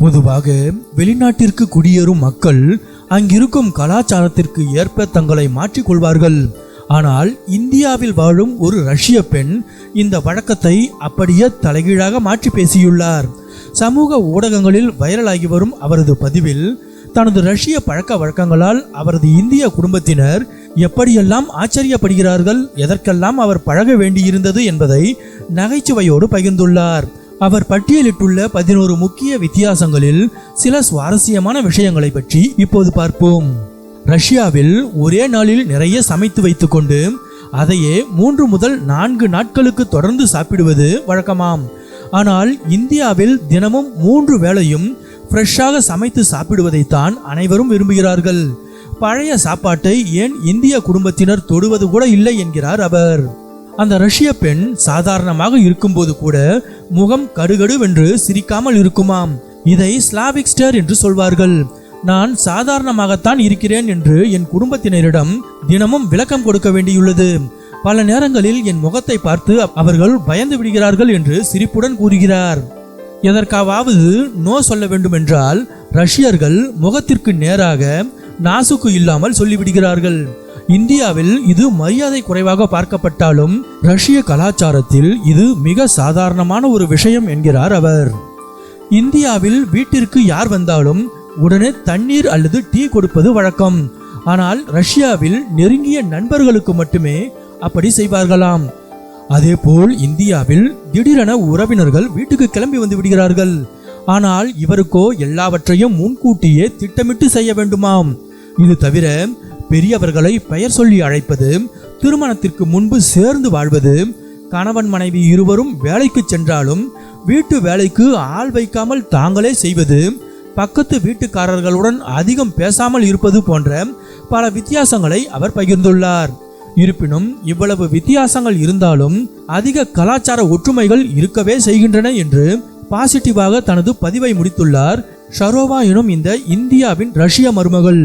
பொதுவாக வெளிநாட்டிற்கு குடியேறும் மக்கள் அங்கிருக்கும் கலாச்சாரத்திற்கு ஏற்ப தங்களை மாற்றிக்கொள்வார்கள். ஆனால் இந்தியாவில் வாழும் ஒரு ரஷ்ய பெண் இந்த வழக்கத்தை அப்படியே தலைகீழாக மாற்றி பேசியுள்ளார். சமூக ஊடகங்களில் வைரலாகி வரும் அவரது பதிவில் தனது ரஷ்ய பழக்க வழக்கங்களால் அவரது இந்திய குடும்பத்தினர் எப்படியெல்லாம் ஆச்சரியப்படுகிறார்கள், எதற்கெல்லாம் அவர் பழக வேண்டியிருந்தது என்பதை நகைச்சுவையோடு பகிர்ந்துள்ளார். அவர் பட்டியலிட்டுள்ள 11 முக்கிய வித்தியாசங்களில் சில சுவாரஸ்யமான விஷயங்களை பற்றி இப்போது பார்ப்போம். ரஷ்யாவில் ஒரே நாளில் நிறைய சமைத்து வைத்துக்கொண்டு அதையே 3 முதல் 4 நாட்களுக்கு தொடர்ந்து சாப்பிடுவது வழக்கமாம். ஆனால் இந்தியாவில் தினமும் 3 வேளையும் ஃப்ரெஷ்ஷாக சமைத்து சாப்பிடுவதைத்தான் அனைவரும் விரும்புகிறார்கள். பழைய சாப்பாட்டை ஏன் இந்திய குடும்பத்தினர் தொடுவது கூட இல்லை என்கிறார் அவர். அந்த ரஷ்ய பெண் சாதாரணமாக இருக்கும்போது கூட முகம் கடுகடுவென்று சிரிக்காமல் இருக்குமாம். இதை ஸ்லாவிக் ஸ்டேர் என்று சொல்வார்கள். நான் சாதாரணமாகத்தான் இருக்கிறேன் என்று என் குடும்பத்தினரிடம் தினமும் விளக்கம் கொடுக்க வேண்டியுள்ளது. பல நேரங்களில் என் முகத்தை பார்த்து அவர்கள் பயந்து விடுகிறார்கள் என்று சிரிப்புடன் கூறுகிறார். எதற்காவது நோ சொல்ல வேண்டும் என்றால் ரஷ்யர்கள் முகத்திற்கு நேராக நாசுக்கு இல்லாமல் சொல்லிவிடுகிறார்கள். இந்தியாவில் இது மரியாதை குறைவாக பார்க்கப்பட்டாலும் ரஷ்ய கலாச்சாரத்தில் இது மிக சாதாரணமான ஒரு விஷயம் என்கிறார் அவர். இந்தியாவில் வீட்டிற்கு யார் வந்தாலும் உடனே தண்ணீர் அல்லது டீ கொடுப்பது வழக்கம். ஆனால் ரஷ்யாவில் நெருங்கிய நண்பர்களுக்கு மட்டுமே அப்படி செய்வார்களாம். அதேபோல் இந்தியாவில் திடீரென உறவினர்கள் வீட்டுக்கு கிளம்பி வந்து விடுகிறார்கள். ஆனால் இவருக்கோ எல்லாவற்றையும் முன்கூட்டியே திட்டமிட்டு செய்ய வேண்டுமாம். இது தவிர பெரியவர்களை பெயர் சொல்லி அழைப்பது, திருமணத்திற்கு முன்பு சேர்ந்து வாழ்வது, கணவன் மனைவி இருவரும் வேலைக்கு சென்றாலும் வீட்டு வேலைக்கு ஆள் வைக்காமல் தாங்களே செய்வது, பக்கத்து வீட்டுக்காரர்களுடன் அதிகம் பேசாமல் இருப்பது போன்ற பல வித்தியாசங்களை அவர் பகிர்ந்துள்ளார். இருப்பினும் இவ்வளவு வித்தியாசங்கள் இருந்தாலும் அதிக கலாச்சார ஒற்றுமைகள் இருக்கவே செய்கின்றன என்று பாசிட்டிவாக தனது பதிவை முடித்துள்ளார் ஷரோவா எனும் இந்த இந்தியாவின் ரஷ்ய மருமகள்.